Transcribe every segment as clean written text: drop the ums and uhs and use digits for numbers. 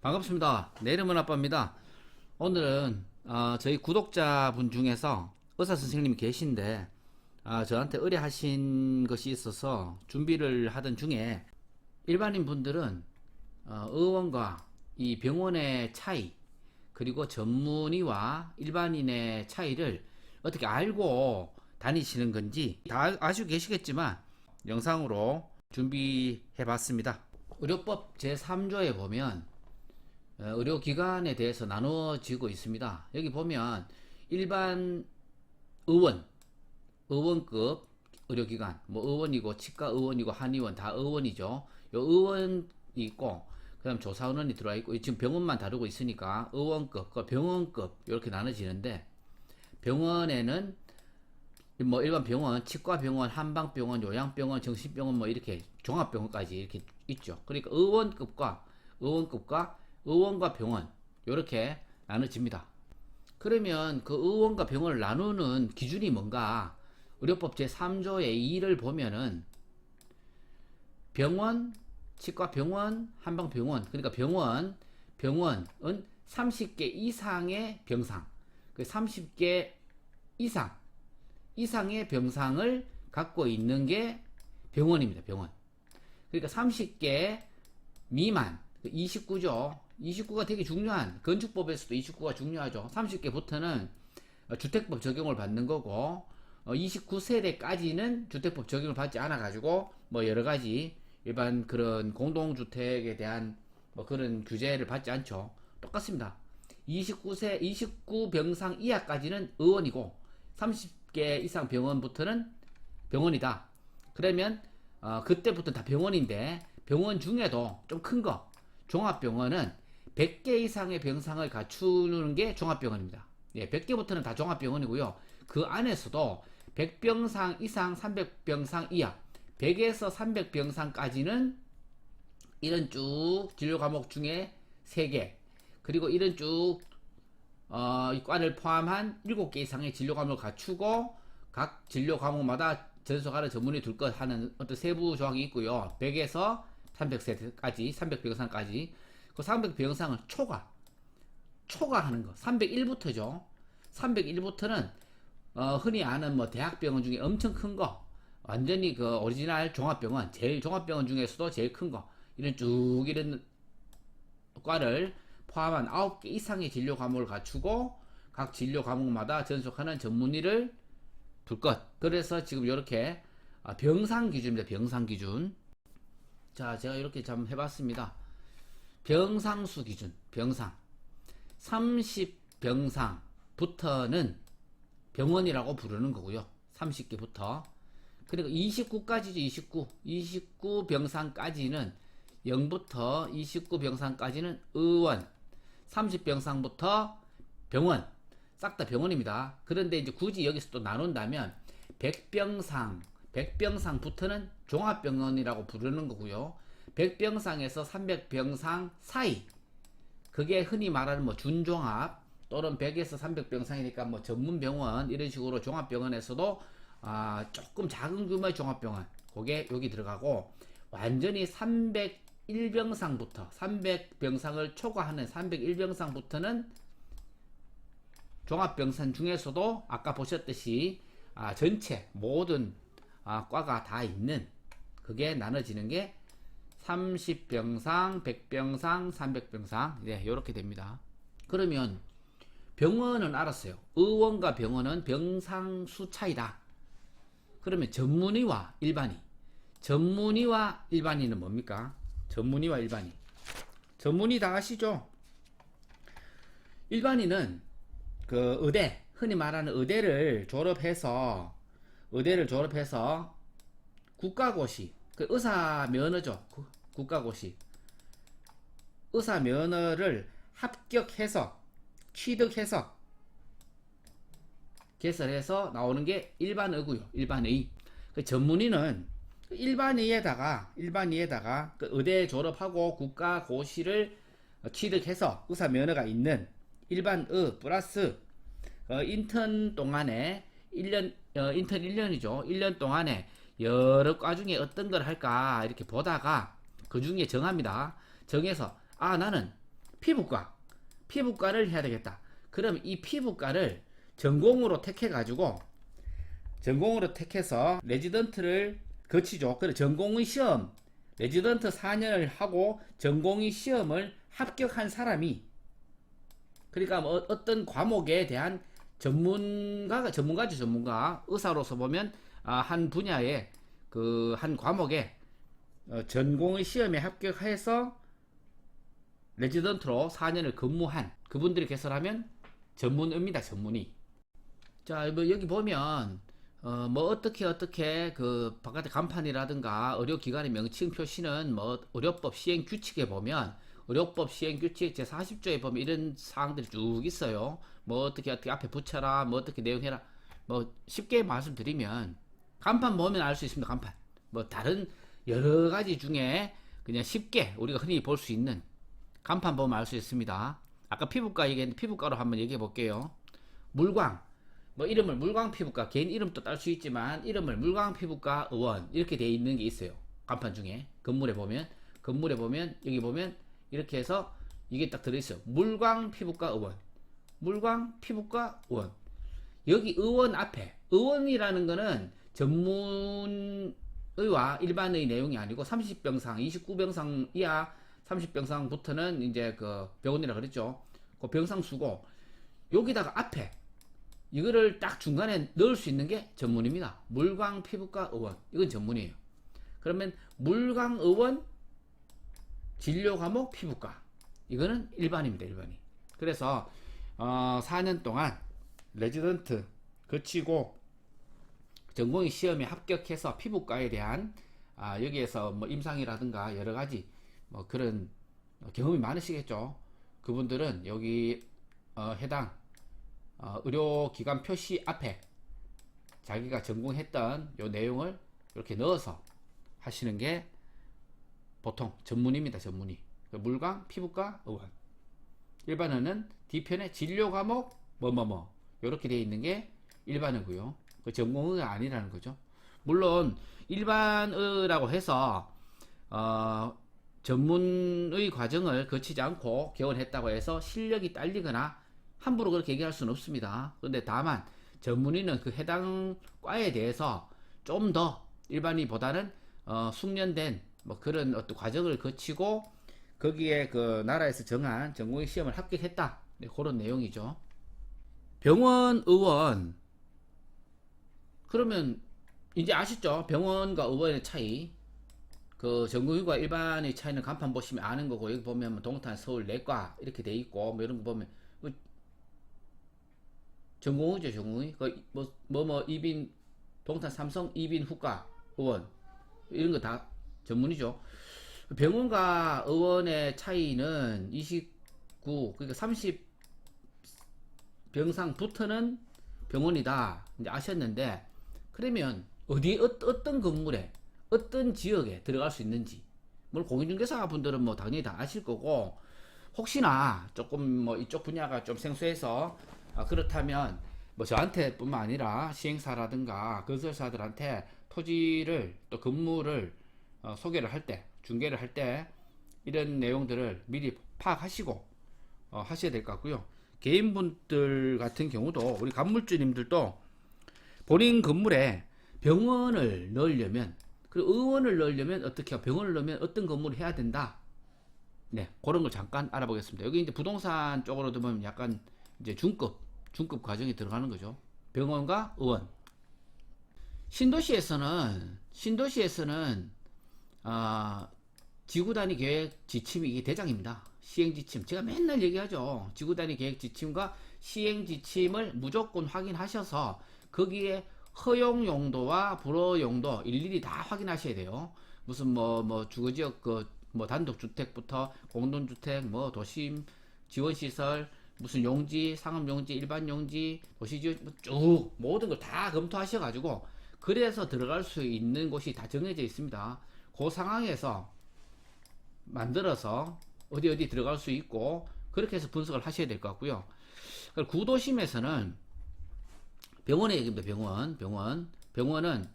반갑습니다. 내 이름은 아빠입니다. 오늘은 저희 구독자분 중에서 의사 선생님이 계신데 저한테 의뢰하신 것이 있어서 준비를 하던 중에 일반인 분들은 의원과 이 병원의 차이 그리고 전문의와 일반인의 차이를 어떻게 알고 다니시는 건지 다 아시고 계시겠지만 영상으로 준비해 봤습니다. 의료법 제3조에 보면 의료기관에 대해서 나누어지고 있습니다. 여기 보면 일반 의원급 의료기관, 뭐 의원이고 치과 의원이고 한의원 다 의원이죠. 요 의원이 있고 그다음 조사원이 들어와 있고 지금 병원만 다루고 있으니까 의원급, 병원급 이렇게 나눠지는데 병원에는 뭐 일반 병원, 치과병원, 한방병원, 요양병원, 정신병원 뭐 이렇게 종합병원까지 이렇게 있죠. 그러니까 의원과 병원 이렇게 나눠집니다. 그러면 그 의원과 병원을 나누는 기준이 뭔가? 의료법 제3조의 2를 보면은 병원, 치과병원, 한방병원 그러니까 병원은 30개 이상의 병상, 그 30개 이상의 병상을 갖고 있는 게 병원입니다. 병원. 그러니까 30개 미만 29죠. 29가 되게 중요한, 건축법에서도 29가 중요하죠. 30개부터는 주택법 적용을 받는 거고 29세대까지는 주택법 적용을 받지 않아 가지고 뭐 여러 가지 일반 그런 공동주택에 대한 뭐 그런 규제를 받지 않죠. 똑같습니다. 29병상 이하까지는 의원이고 30개 이상 병원부터는 병원이다. 그러면 그때부터 다 병원인데 병원 중에도 좀 큰 거 종합병원은 100개 이상의 병상을 갖추는 게 종합병원입니다. 예, 100개부터는 다 종합병원이고요. 그 안에서도 100병상 이상, 300병상 이하, 100에서 300병상까지는 이런 쭉 진료 과목 중에 3개, 그리고 이런 쭉 이 과를 포함한 7개 이상의 진료 과목을 갖추고 각 진료 과목마다 전속하는 전문의 둘 것 하는 어떤 세부 조항이 있고요. 100에서 300세대까지, 300병상까지. 그 300병상을 초과하는 거. 301부터죠. 301부터는 흔히 아는 뭐 대학병원 중에 엄청 큰 거. 완전히 그 오리지널 종합병원, 제일 종합병원 중에서도 제일 큰 거. 이런 과를 포함한 9개 이상의 진료 과목을 갖추고 각 진료 과목마다 전속하는 전문의를 둘 것. 그래서 지금 이렇게 병상 기준입니다. 병상 기준. 자, 제가 이렇게 좀 해봤습니다. 병상수 기준, 병상. 30병상부터는 병원이라고 부르는 거고요. 30개부터. 그리고 29까지죠, 29병상까지는 0부터 29병상까지는 의원. 30병상부터 병원. 싹 다 병원입니다. 그런데 이제 굳이 여기서 또 나눈다면 100병상부터는 종합병원이라고 부르는 거고요. 100병상에서 300병상 사이, 그게 흔히 말하는 뭐 준종합 또는 100에서 300병상이니까 뭐 전문병원 이런 식으로 종합병원에서도 조금 작은 규모의 종합병원 그게 여기 들어가고, 완전히 301병상부터 300병상을 초과하는 301병상부터는 종합병상 중에서도 아까 보셨듯이 전체 모든 과가 다 있는, 그게 나눠지는 게 30병상, 100병상, 300병상 이렇게 됩니다. 그러면 병원은 알았어요. 의원과 병원은 병상수 차이다. 그러면 전문의와 일반인은 뭡니까? 전문의와 일반인. 전문의 다 아시죠? 일반인은 그 의대, 흔히 말하는 의대를 졸업해서 국가고시, 그 의사 면허죠. 국가고시. 의사 면허를 합격해서 취득해서 개설해서 나오는 게 일반의고요. 일반의. 그 전문의는 일반의에다가 그 의대 졸업하고 국가고시를 취득해서 의사 면허가 있는 일반의 플러스 인턴 동안에 1년 인턴 1년이죠. 1년 동안에 여러 과 중에 어떤 걸 할까 이렇게 보다가 그 중에 정합니다. 정해서 나는 피부과를 해야 되겠다. 그럼 이 피부과를 전공으로 택해가지고 전공으로 택해서 레지던트를 거치죠. 그래 전공의 시험 레지던트 4년을 하고 전공의 시험을 합격한 사람이 그러니까 뭐 어떤 과목에 대한 전문가죠. 전문가 의사로서 보면 한 분야에 그 한 과목에 전공의 시험에 합격해서 레지던트로 4년을 근무한 그분들이 개설하면 전문의입니다. 전문의. 자, 뭐 여기 보면 뭐 어떻게 그 바깥에 간판이라든가 의료기관의 명칭 표시는 뭐 의료법 시행 규칙에 보면 의료법 시행 규칙 제 40조에 보면 이런 사항들이 쭉 있어요. 뭐 어떻게 앞에 붙여라, 뭐 어떻게 내용해라. 뭐 쉽게 말씀드리면 간판 보면 알 수 있습니다. 간판. 뭐 다른 여러 가지 중에 그냥 쉽게 우리가 흔히 볼 수 있는 간판 보면 알 수 있습니다. 아까 피부과 얘기했는데 피부과로 한번 얘기해 볼게요. 물광. 뭐 이름을 물광 피부과 개인 이름도 딸 수 있지만 이름을 물광 피부과 의원 이렇게 되어 있는 게 있어요. 간판 중에 건물에 보면 여기 보면 이렇게 해서 이게 딱 들어있어요. 물광 피부과 의원. 물광 피부과 의원. 여기 의원 앞에 의원이라는 거는 전문의와 일반의 내용이 아니고 30병상, 29병상 이하 30병상부터는 이제 그 병원이라 그랬죠. 그 병상 수고 여기다가 앞에 이거를 딱 중간에 넣을 수 있는 게 전문입니다. 물광 피부과 의원. 이건 전문이에요. 그러면 물광 의원 진료 과목 피부과. 이거는 일반입니다. 일반이. 그래서 4년 동안 레지던트 거치고 전공의 시험에 합격해서 피부과에 대한 여기에서 뭐 임상이라든가 여러 가지 뭐 그런 경험이 많으시겠죠. 그분들은 여기 해당 의료기관 표시 앞에 자기가 전공했던 요 내용을 이렇게 넣어서 하시는 게 보통 전문입니다. 전문의. 물광 피부과 의원. 일반어는 뒤편에 진료 과목 뭐뭐뭐 이렇게 되어 있는 게 일반어고요. 그 전공의가 아니라는 거죠. 물론 일반의라고 해서 전문의 과정을 거치지 않고 개원했다고 해서 실력이 딸리거나 함부로 그렇게 얘기할 수는 없습니다. 그런데 다만 전문의는 그 해당 과에 대해서 좀 더 일반의보다는 숙련된 뭐 그런 어떤 과정을 거치고 거기에 그 나라에서 정한 전공의 시험을 합격했다. 네, 그런 내용이죠. 병원 의원 그러면 이제 아시죠? 병원과 의원의 차이. 그 전공의과 일반의 차이는 간판 보시면 아는 거고 여기 보면 뭐 동탄 서울 내과 이렇게 돼 있고 뭐 이런 거 보면 전공의죠. 전공의. 뭐 이빈 동탄 삼성 이빈 후과 의원 이런 거 다 전문이죠. 병원과 의원의 차이는 29 그러니까 30병상부터는 병원이다 이제 아셨는데 그러면 어떤 건물에 어떤 지역에 들어갈 수 있는지 물론 공인중개사 분들은 뭐 당연히 다 아실 거고 혹시나 조금 뭐 이쪽 분야가 좀 생소해서 그렇다면 뭐 저한테 뿐만 아니라 시행사라든가 건설사들한테 토지를 또 건물을 소개를 할 때 중개를 할 때 이런 내용들을 미리 파악하시고 하셔야 될 것 같고요. 개인분들 같은 경우도 우리 건물주님들도 본인 건물에 병원을 넣으려면 그리고 의원을 넣으려면 어떻게 병원을 넣으면 어떤 건물을 해야 된다. 네, 그런 걸 잠깐 알아보겠습니다. 여기 이제 부동산 쪽으로 보면 약간 이제 중급 과정이 들어가는 거죠. 병원과 의원. 신도시에서는 지구단위 계획 지침이 이게 대장입니다. 시행 지침. 제가 맨날 얘기하죠. 지구단위 계획 지침과 시행 지침을 무조건 확인하셔서 거기에 허용 용도와 불허 용도 일일이 다 확인하셔야 돼요. 무슨 뭐 주거지역 뭐 단독주택부터 공동주택 뭐 도심 지원시설 무슨 용지 상업용지 일반용지 도시지역 쭉 모든 걸 다 검토하셔가지고 그래서 들어갈 수 있는 곳이 다 정해져 있습니다. 그 상황에서 만들어서 어디 들어갈 수 있고 그렇게 해서 분석을 하셔야 될 것 같고요. 구도심에서는 병원의 얘기입니다. 병원은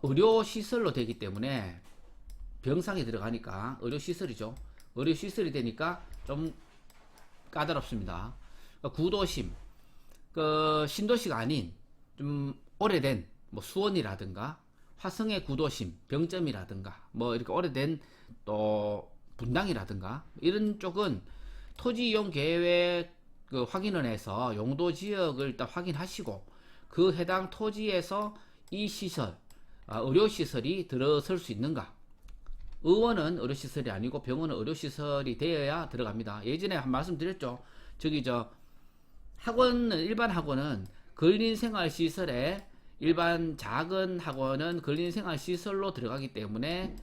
의료시설로 되기 때문에 병상에 들어가니까 의료시설이죠. 의료시설이 되니까 좀 까다롭습니다. 구도심, 신도시가 아닌 좀 오래된 뭐 수원이라든가 화성의 구도심, 병점이라든가 뭐 이렇게 오래된 또 분당이라든가 이런 쪽은 토지 이용 계획 확인을 해서 용도 지역을 일단 확인하시고 그 해당 토지에서 이 시설, 의료시설이 들어설 수 있는가. 의원은 의료시설이 아니고 병원은 의료시설이 되어야 들어갑니다. 예전에 한 말씀 드렸죠. 학원은, 일반 학원은 근린생활시설에 일반 작은 학원은 근린생활시설로 들어가기 때문에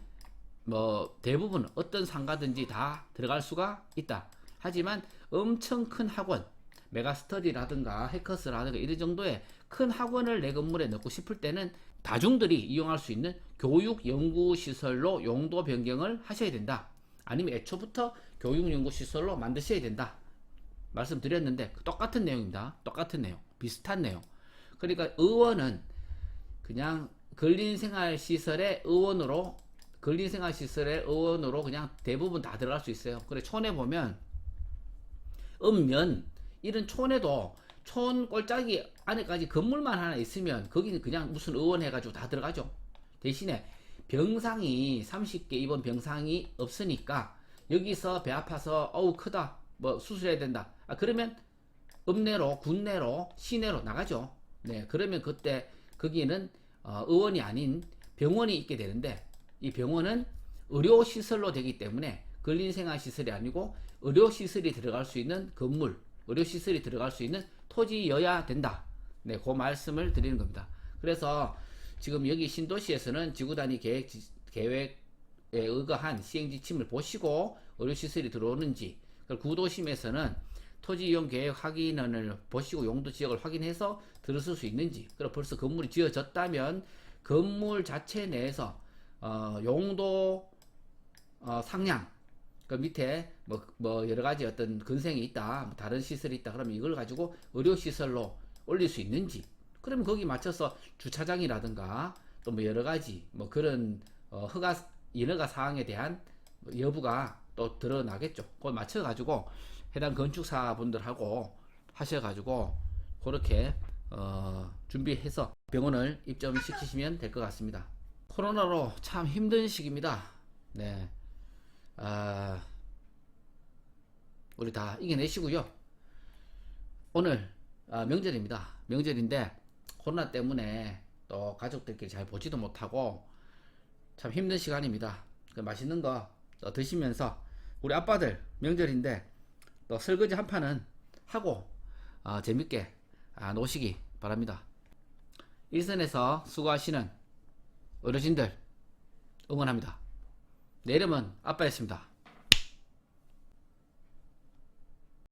뭐 대부분 어떤 상가든지 다 들어갈 수가 있다. 하지만 엄청 큰 학원, 메가스터디라든가 해커스라든가 이런 정도의 큰 학원을 내 건물에 넣고 싶을 때는 다중들이 이용할 수 있는 교육연구시설로 용도 변경을 하셔야 된다. 아니면 애초부터 교육연구시설로 만드셔야 된다. 말씀드렸는데 똑같은 내용입니다. 똑같은 내용, 비슷한 내용. 그러니까 의원은 그냥 근린생활시설의 의원으로 그냥 대부분 다 들어갈 수 있어요. 그래 촌에 보면 읍면 이런 촌에도 촌 꼴짝이 안에까지 건물만 하나 있으면 거기는 그냥 무슨 의원 해가지고 다 들어가죠. 대신에 병상이 30개 입원 병상이 없으니까 여기서 배 아파서 어우 크다 뭐 수술해야 된다. 그러면 읍내로 군내로 시내로 나가죠. 네, 그러면 그때 거기는 의원이 아닌 병원이 있게 되는데 이 병원은 의료시설로 되기 때문에 근린생활시설이 아니고 의료시설이 들어갈 수 있는 건물, 의료시설이 들어갈 수 있는 토지여야 된다. 네, 그 말씀을 드리는 겁니다. 그래서 지금 여기 신도시에서는 지구단위 계획에 의거한 시행지침을 보시고 의료시설이 들어오는지, 구도심에서는 토지이용 계획 확인을 보시고 용도 지역을 확인해서 들어설 수 있는지, 그리고 벌써 건물이 지어졌다면 건물 자체 내에서 용도 상향, 그 밑에 뭐 여러 가지 어떤 근생이 있다, 뭐 다른 시설이 있다, 그러면 이걸 가지고 의료시설로 올릴 수 있는지, 그러면 거기 맞춰서 주차장이라든가 또 뭐 여러 가지 뭐 그런 인허가 사항에 대한 여부가 또 드러나겠죠. 그걸 맞춰가지고 해당 건축사분들하고 하셔가지고 그렇게 준비해서 병원을 입점시키시면 될 것 같습니다. 코로나로 참 힘든 시기입니다. 네, 우리 다 이겨내시고요. 오늘 명절입니다. 명절인데 코로나 때문에 또 가족들끼리 잘 보지도 못하고 참 힘든 시간입니다. 맛있는 거 드시면서 우리 아빠들 명절인데 또 설거지 한 판은 하고 재밌게 노시기 바랍니다. 일선에서 수고하시는 어르신들 응원합니다. 내 이름은 아빠였습니다.